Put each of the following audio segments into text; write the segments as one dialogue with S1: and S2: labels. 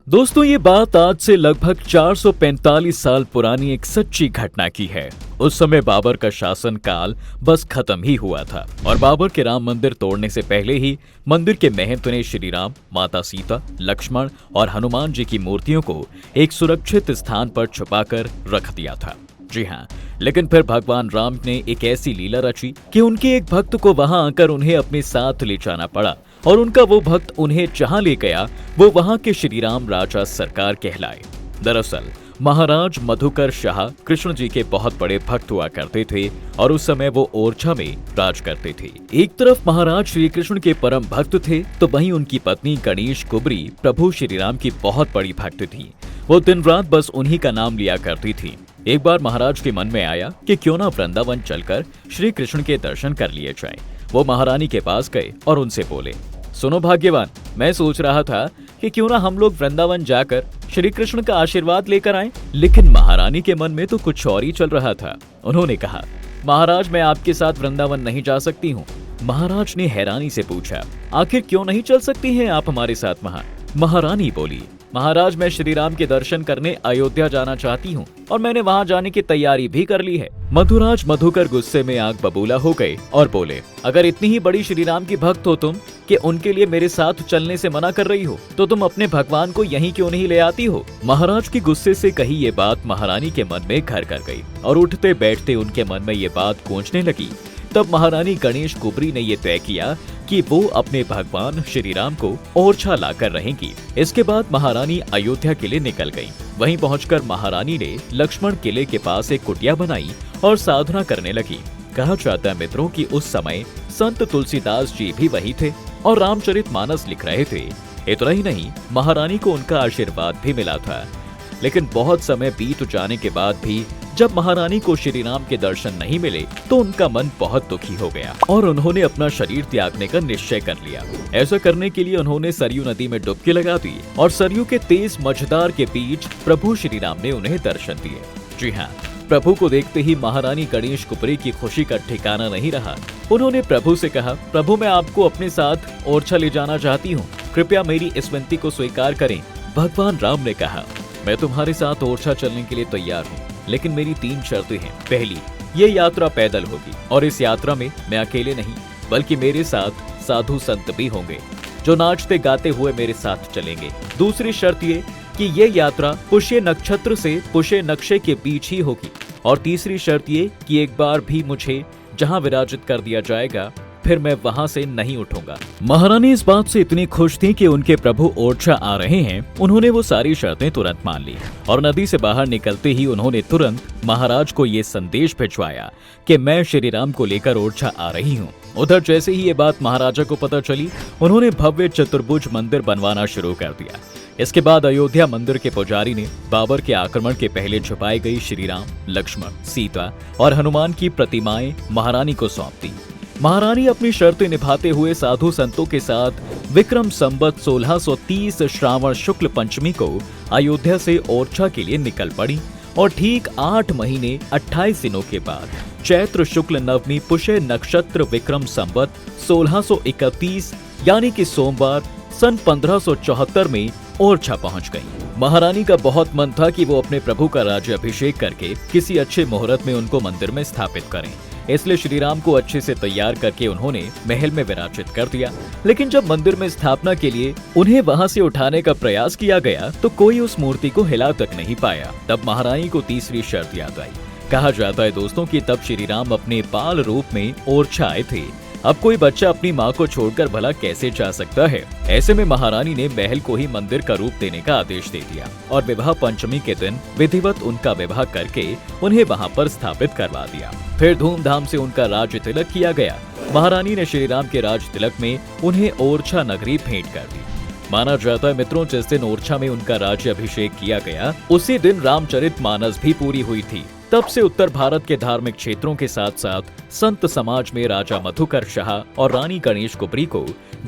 S1: दोस्तों ये बात आज से लगभग 445 साल पुरानी एक सच्ची घटना की है। उस समय बाबर का शासन काल बस खत्म ही हुआ था और बाबर के राम मंदिर तोड़ने से पहले ही मंदिर के महंत ने श्री राम, माता सीता, लक्ष्मण और हनुमान जी की मूर्तियों को एक सुरक्षित स्थान पर छुपाकर रख दिया था। जी हाँ, लेकिन फिर भगवान राम ने एक ऐसी लीला रची कि उनके एक भक्त को वहां आकर उन्हें अपने साथ ले जाना पड़ा और उनका वो भक्त उन्हें जहां ले गया वो वहां के श्री राम राजा सरकार कहलाए। दरअसल महाराज मधुकर शाह कृष्ण जी के बहुत बड़े भक्त हुआ करते थे और उस समय वो ओरछा में राज करते थे। एक तरफ महाराज श्री कृष्ण के परम भक्त थे तो वहीं उनकी पत्नी गणेश कुबरी प्रभु श्री राम की बहुत बड़ी भक्त थी। वो दिन रात बस उन्हीं का नाम लिया करती थी। एक बार महाराज के मन में आया कि क्यों ना वृंदावन चलकर श्री कृष्ण के दर्शन कर लिए जाएं। वो महारानी के पास गए और उनसे बोले, सुनो भाग्यवान, मैं सोच रहा था कि क्यों ना हम लोग वृंदावन जाकर श्री कृष्ण का आशीर्वाद लेकर आएं। लेकिन महारानी के मन में तो कुछ और ही चल रहा था। उन्होंने कहा, महाराज मैं आपके साथ वृंदावन नहीं जा सकती हूँ। महाराज ने हैरानी से पूछा, आखिर क्यों नहीं चल सकती हैं आप हमारे साथ वहाँ? महारानी बोली, महाराज मैं श्री राम के दर्शन करने अयोध्या जाना चाहती हूँ और मैंने वहाँ जाने की तैयारी भी कर ली है। मधुराज मधुकर गुस्से में आग बबूला हो गए और बोले, अगर इतनी ही बड़ी श्री राम की भक्त हो तुम कि उनके लिए मेरे साथ चलने से मना कर रही हो तो तुम अपने भगवान को यहीं क्यों नहीं ले आती हो? महाराज की गुस्से से कही ये बात महारानी के मन में घर कर गई और उठते बैठते उनके मन में ये बात गूंजने लगी। तब महारानी गणेश कुबरी ने ये तय किया कि वो अपने भगवान श्री राम को ओरछा लाकर रहेंगी। इसके बाद महारानी अयोध्या के लिए निकल गईं। वहीं पहुंचकर महारानी ने लक्ष्मण किले के पास एक कुटिया बनाई और साधना करने लगी। कहा जाता है मित्रों कि उस समय संत तुलसीदास जी भी वही थे और रामचरितमानस लिख रहे थे। इतना ही नहीं, महारानी को उनका आशीर्वाद भी मिला था। लेकिन बहुत समय बीत जाने के बाद भी जब महारानी को श्री राम के दर्शन नहीं मिले तो उनका मन बहुत दुखी हो गया और उन्होंने अपना शरीर त्यागने का निश्चय कर लिया। ऐसा करने के लिए उन्होंने सरयू नदी में डुबकी लगा दी और सरयू के तेज मझधार के बीच प्रभु श्री राम ने उन्हें दर्शन दिए। जी हाँ, प्रभु को देखते ही महारानी गणेश कुबरी की खुशी का ठिकाना नहीं रहा। उन्होंने प्रभु से कहा, प्रभु मैं आपको अपने साथ ओरछा ले जाना चाहती हूँ, कृपया मेरी इस विनती को स्वीकार करें। भगवान राम ने कहा, मैं तुम्हारे साथ ओरछा चलने के लिए तैयार हूँ, लेकिन मेरी 3 शर्तें हैं। पहली, ये यात्रा पैदल होगी और इस यात्रा में मैं अकेले नहीं बल्कि मेरे साथ साधु संत भी होंगे जो नाचते गाते हुए मेरे साथ चलेंगे। दूसरी शर्त ये कि ये यात्रा पुष्य नक्षत्र से पुष्य नक्षे के बीच ही होगी और तीसरी शर्त ये कि एक बार भी मुझे जहाँ विराजित कर दिया जाएगा फिर मैं वहां से नहीं उठूंगा। महारानी इस बात से इतनी खुश थी कि उनके प्रभु ओरछा आ रहे हैं। उन्होंने वो सारी शर्तें तुरंत मान ली और नदी से बाहर निकलते ही उन्होंने तुरंत महाराज को ये संदेश भिजवाया कि मैं श्री राम को लेकर ओरछा आ रही हूँ। उधर जैसे ही ये बात महाराजा को पता चली, उन्होंने भव्य चतुर्भुज मंदिर बनवाना शुरू कर दिया। इसके बाद अयोध्या मंदिर के पुजारी ने बाबर के आक्रमण के पहले छुपाई गई श्री राम, लक्ष्मण, सीता और हनुमान की प्रतिमाएं महारानी को सौंप दी। महारानी अपनी शर्तें निभाते हुए साधु संतों के साथ विक्रम संवत 1630 श्रावण शुक्ल पंचमी को अयोध्या से ओरछा के लिए निकल पड़ी और ठीक 8 महीने 28 दिनों के बाद चैत्र शुक्ल नवमी पुष्य नक्षत्र विक्रम संवत 1631 यानी कि सोमवार सन 1574 में ओरछा पहुंच गई। महारानी का बहुत मन था कि वो अपने प्रभु का राज्याभिषेक करके किसी अच्छे मुहूर्त में उनको मंदिर में स्थापित करें। इसलिए श्री राम को अच्छे से तैयार करके उन्होंने महल में विराजित कर दिया। लेकिन जब मंदिर में स्थापना के लिए उन्हें वहां से उठाने का प्रयास किया गया तो कोई उस मूर्ति को हिला तक नहीं पाया। तब महारानी को तीसरी शर्त याद आई। कहा जाता है दोस्तों कि तब श्री राम अपने बाल रूप में ओरछा आए थे। अब कोई बच्चा अपनी माँ को छोड़कर भला कैसे जा सकता है? ऐसे में महारानी ने महल को ही मंदिर का रूप देने का आदेश दे दिया और विवाह पंचमी के दिन विधिवत उनका विवाह करके उन्हें वहाँ पर स्थापित करवा दिया। फिर धूमधाम से उनका राज तिलक किया गया। महारानी ने श्री राम के राज तिलक में उन्हें ओरछा नगरी भेंट कर दी। माना जाता है मित्रों, जिस दिन ओरछा में उनका राज्याभिषेक किया गया उसी दिन रामचरितमानस भी पूरी हुई थी। तब से उत्तर भारत के धार्मिक क्षेत्रों के साथ साथ संत समाज में राजा मधुकर शाह और रानी गणेश कुबरी को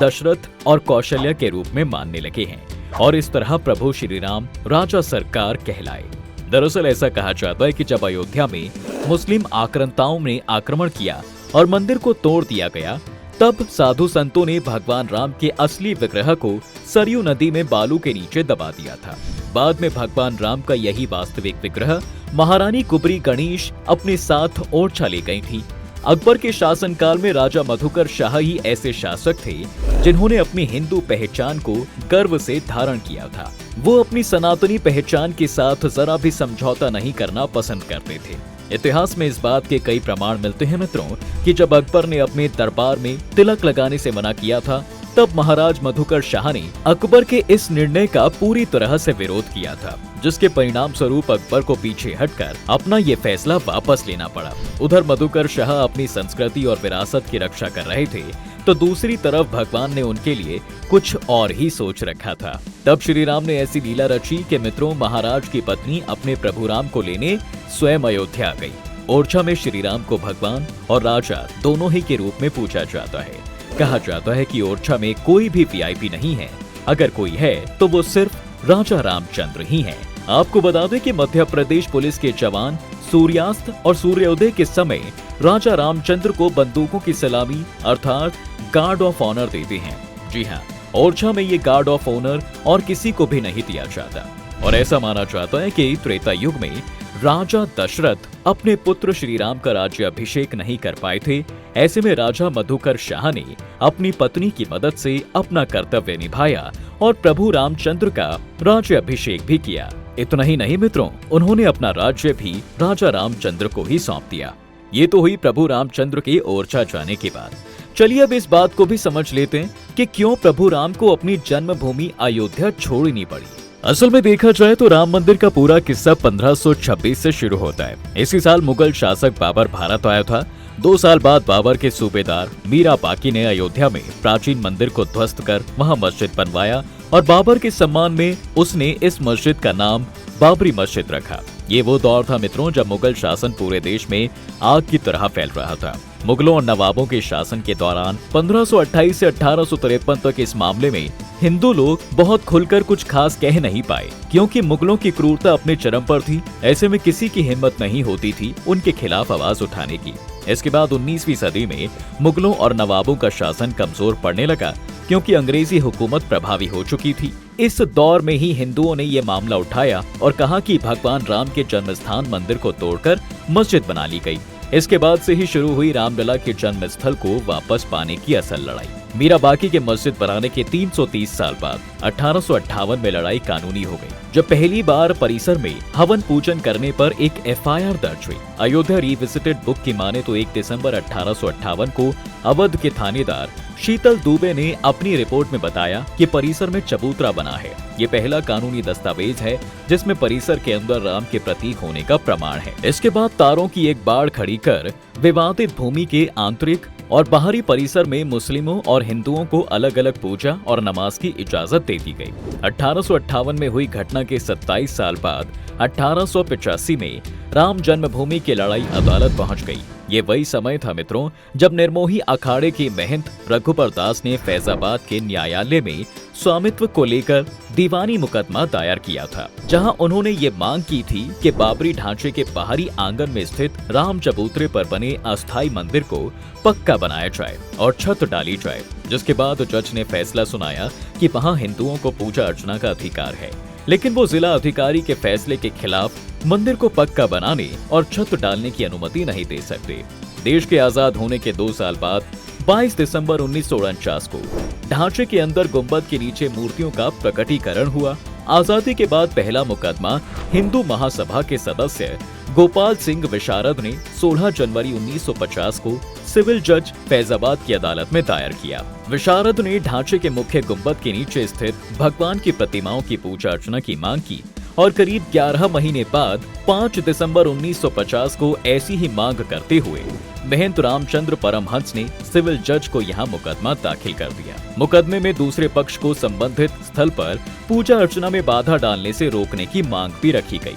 S1: दशरथ और कौशल्या के रूप में मानने लगे हैं और इस तरह प्रभु श्री राम राजा सरकार कहलाए। दरअसल ऐसा कहा जाता है कि जब अयोध्या में मुस्लिम आक्रांताओं ने आक्रमण किया और मंदिर को तोड़ दिया गया, तब साधु संतों ने भगवान राम के असली विग्रह को सरयू नदी में बालू के नीचे दबा दिया था। बाद में भगवान राम का यही वास्तविक विग्रह महारानी कुबरी गणेश अपने साथ ओरछा ले गई थी। अकबर के शासनकाल में राजा मधुकर शाह ही ऐसे शासक थे जिन्होंने अपनी हिंदू पहचान को गर्व से धारण किया था। वो अपनी सनातनी पहचान के साथ जरा भी समझौता नहीं करना पसंद करते थे। इतिहास में इस बात के कई प्रमाण मिलते हैं मित्रों कि जब अकबर ने अपने दरबार में तिलक लगाने से मना किया था, तब महाराज मधुकर शाह ने अकबर के इस निर्णय का पूरी तरह से विरोध किया था, जिसके परिणाम स्वरूप अकबर को पीछे हटकर अपना ये फैसला वापस लेना पड़ा। उधर मधुकर शाह अपनी संस्कृति और विरासत की रक्षा कर रहे थे, तो दूसरी तरफ भगवान ने उनके लिए कुछ और ही सोच रखा था। तब श्री राम ने ऐसी लीला रची कि मित्रों, महाराज की पत्नी अपने प्रभु राम को लेने स्वयं अयोध्या आ गई। ओरछा में श्री राम को भगवान और राजा दोनों ही के रूप में पूजा जाता है। कहा जाता है कि ओरछा में कोई भी वीआईपी नहीं है, अगर कोई है तो वो सिर्फ राजा रामचंद्र ही हैं। आपको बता दें कि मध्य प्रदेश पुलिस के जवान सूर्यास्त और सूर्योदय के समय राजा रामचंद्र को बंदूकों की सलामी अर्थात गार्ड ऑफ ऑनर देते हैं। जी हाँ, ओरछा में ये गार्ड ऑफ ऑनर और किसी को भी नहीं दिया जाता और ऐसा माना जाता है कि त्रेता युग में राजा दशरथ अपने पुत्र श्री राम का राज्याभिषेक नहीं कर पाए थे। ऐसे में राजा मधुकर शाह ने अपनी पत्नी की मदद से अपना कर्तव्य निभाया और प्रभु रामचंद्र का राज्याभिषेक भी किया। इतना ही नहीं मित्रों, उन्होंने अपना राज्य भी राजा रामचंद्र को ही सौंप दिया। ये तो हुई प्रभु रामचंद्र के ओरछा जाने के बाद। चलिए अब इस बात को भी समझ लेते हैं कि क्यों प्रभु राम को अपनी जन्मभूमि अयोध्या छोड़नी पड़ी। असल में देखा जाए तो राम मंदिर का पूरा किस्सा 1526 से शुरू होता है। इसी साल मुगल शासक बाबर भारत आया था। 2 साल बाद बाबर के सूबेदार मीरा बाकी ने अयोध्या में प्राचीन मंदिर को ध्वस्त कर वहां मस्जिद बनवाया और बाबर के सम्मान में उसने इस मस्जिद का नाम बाबरी मस्जिद रखा। ये वो दौर था मित्रों जब मुगल शासन पूरे देश में आग की तरह फैल रहा था। मुगलों और नवाबों के शासन के दौरान 1528 से 1853 तक इस मामले में हिंदू लोग बहुत खुलकर कुछ खास कह नहीं पाए, क्योंकि मुगलों की क्रूरता अपने चरम पर थी। ऐसे में किसी की हिम्मत नहीं होती थी उनके खिलाफ आवाज उठाने की। इसके बाद 19वीं सदी में मुगलों और नवाबों का शासन कमजोर पड़ने लगा, क्योंकि अंग्रेजी हुकूमत प्रभावी हो चुकी थी। इस दौर में ही हिंदुओं ने ये मामला उठाया और कहा कि भगवान राम के जन्म स्थान मंदिर को तोड़कर मस्जिद बना ली गई। इसके बाद से ही शुरू हुई रामलला के जन्म स्थल को वापस पाने की असल लड़ाई। मीरा बाकी के मस्जिद बनाने के 330 साल बाद 1858 में लड़ाई कानूनी हो गई, जब पहली बार परिसर में हवन पूजन करने पर एक एफआईआर दर्ज हुई। अयोध्या रिविजिटेड बुक की माने तो 1 दिसंबर 1858 को अवध के थानेदार शीतल दुबे ने अपनी रिपोर्ट में बताया कि परिसर में चबूतरा बना है। ये पहला कानूनी दस्तावेज है जिसमें परिसर के अंदर राम के प्रतीक होने का प्रमाण है। इसके बाद तारों की एक बाड़ खड़ी कर विवादित भूमि के आंतरिक और बाहरी परिसर में मुस्लिमों और हिंदुओं को अलग अलग पूजा और नमाज की इजाजत दे दी गई। 1858 में हुई घटना के 27 साल बाद 1885 में राम जन्मभूमि की लड़ाई अदालत पहुंच गई। ये वही समय था मित्रों जब निर्मोही अखाड़े के महंत रघुबर दास ने फैजाबाद के न्यायालय में स्वामित्व को लेकर दीवानी मुकदमा दायर किया था, जहां उन्होंने ये मांग की थी कि बाबरी ढांचे के बाहरी आंगन में स्थित राम चबूतरे पर बने अस्थायी मंदिर को पक्का बनाया जाए और छत डाली जाए। जिसके बाद जज ने फैसला सुनाया कि वहां हिंदुओं को पूजा अर्चना का अधिकार है, लेकिन वो जिला अधिकारी के फैसले के खिलाफ मंदिर को पक्का बनाने और छत डालने की अनुमति नहीं दे सकते। देश के आजाद होने के 2 साल बाद 22 दिसंबर 1949 को ढांचे के अंदर गुंबद के नीचे मूर्तियों का प्रकटीकरण हुआ। आजादी के बाद पहला मुकदमा हिंदू महासभा के सदस्य गोपाल सिंह विशारद ने 16 जनवरी 1950 को सिविल जज फैजाबाद की अदालत में दायर किया। विशारद ने ढांचे के मुख्य गुंबद के नीचे स्थित भगवान की प्रतिमाओं की पूजा अर्चना की मांग की और करीब 11 महीने बाद 5 दिसंबर 1950 को ऐसी ही मांग करते हुए महंत रामचंद्र परमहंस ने सिविल जज को यहां मुकदमा दाखिल कर दिया। मुकदमे में दूसरे पक्ष को संबंधित स्थल पर पूजा अर्चना में बाधा डालने से रोकने की मांग भी रखी गई।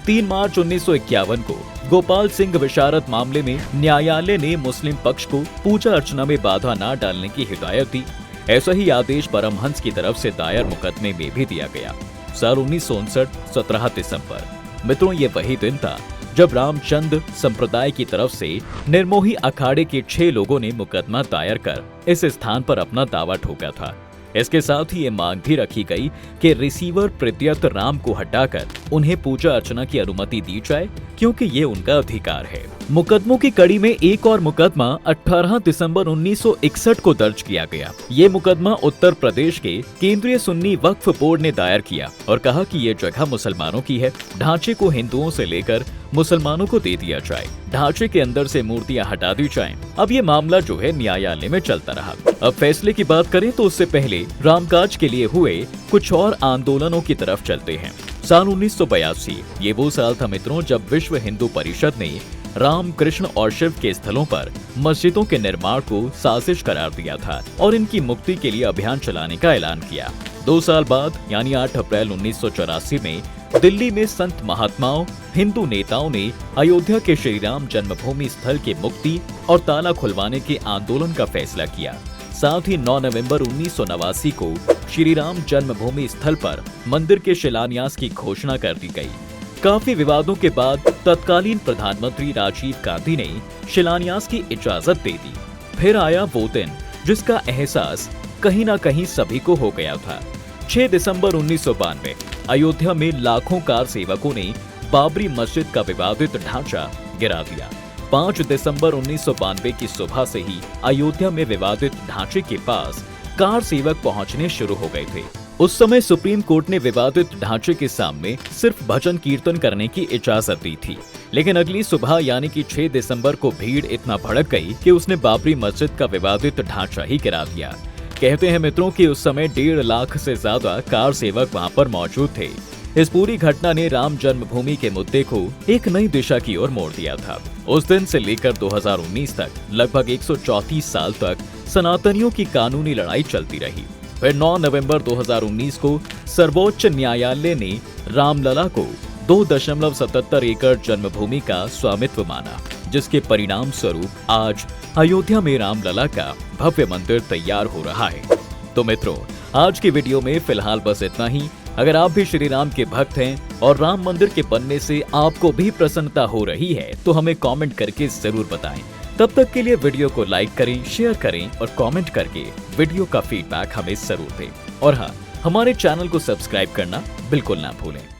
S1: 3 मार्च 1951 को गोपाल सिंह विशारद मामले में न्यायालय ने मुस्लिम पक्ष को पूजा अर्चना में बाधा न डालने की हिदायत दी। ऐसा ही आदेश परमहंस की तरफ से दायर मुकदमे में भी दिया गया। साल 1959 17 दिसंबर। मित्रों, ये वही दिन था जब रामचंद संप्रदाय की तरफ से निर्मोही अखाड़े के 6 लोगों ने मुकदमा दायर कर इस स्थान पर अपना दावा ठोका था। इसके साथ ही ये मांग भी रखी गई कि रिसीवर प्रत्यत राम को हटाकर उन्हें पूजा अर्चना की अनुमति दी जाए, क्योंकि ये उनका अधिकार है। मुकदमों की कड़ी में एक और मुकदमा 18 दिसंबर 1961 को दर्ज किया गया। ये मुकदमा उत्तर प्रदेश के केंद्रीय सुन्नी वक्फ बोर्ड ने दायर किया और कहा कि ये जगह मुसलमानों की है, ढांचे को हिंदुओं से लेकर मुसलमानों को दे दिया जाए, ढांचे के अंदर से मूर्तियां हटा दी जाएं। अब ये मामला जो है न्यायालय में चलता रहा। अब फैसले की बात करें तो उससे पहले रामकाज के लिए हुए कुछ और आंदोलनों की तरफ चलते हैं। साल 1982 ये वो साल था मित्रों जब विश्व हिंदू परिषद ने राम, कृष्ण और शिव के स्थलों पर मस्जिदों के निर्माण को साजिश करार दिया था और इनकी मुक्ति के लिए अभियान चलाने का ऐलान किया। 2 साल बाद यानी 8 अप्रैल 1984 में दिल्ली में संत महात्माओं, हिंदू नेताओं ने अयोध्या के श्री राम जन्मभूमि स्थल के मुक्ति और ताला खुलवाने के आंदोलन का फैसला किया। साथ ही 9 नवंबर 1989 को श्री राम जन्मभूमि स्थल पर मंदिर के शिलान्यास की घोषणा कर दी गई। काफी विवादों के बाद तत्कालीन प्रधानमंत्री राजीव गांधी ने शिलान्यास की इजाजत दे दी। फिर आया वो दिन जिसका एहसास कहीं ना कहीं सभी को हो गया था। 6 दिसंबर 1992 अयोध्या में लाखों कार सेवकों ने बाबरी मस्जिद का विवादित ढांचा गिरा दिया। 5 दिसंबर 1992 की सुबह से ही अयोध्या में विवादित ढांचे के पास कार सेवक पहुंचने शुरू हो गए थे। उस समय सुप्रीम कोर्ट ने विवादित ढांचे के सामने सिर्फ भजन कीर्तन करने की इजाजत दी थी, लेकिन अगली सुबह यानी कि 6 दिसंबर को भीड़ इतना भड़क गई कि उसने बाबरी मस्जिद का विवादित ढांचा ही गिरा दिया। कहते हैं मित्रों कि उस समय 1.5 लाख से ज्यादा कार सेवक वहां पर मौजूद थे। इस पूरी घटना ने राम जन्मभूमि के मुद्दे को एक नई दिशा की ओर मोड़ दिया था। उस दिन से लेकर 2019 तक लगभग 134 साल तक सनातनियों की कानूनी लड़ाई चलती रही। फिर 9 नवंबर 2019 को सर्वोच्च न्यायालय ने रामलला को 2.77 एकड़ जन्मभूमि का स्वामित्व माना, जिसके परिणाम स्वरूप आज अयोध्या में रामलला का भव्य मंदिर तैयार हो रहा है। तो मित्रों, आज की वीडियो में फिलहाल बस इतना ही। अगर आप भी श्री राम के भक्त हैं और राम मंदिर के बनने से आपको भी प्रसन्नता हो रही है तो हमें कमेंट करके जरूर बताएं। तब तक के लिए वीडियो को लाइक करें, शेयर करें और कमेंट करके वीडियो का फीडबैक हमें जरूर दें। और हाँ, हमारे चैनल को सब्सक्राइब करना बिल्कुल ना भूलें।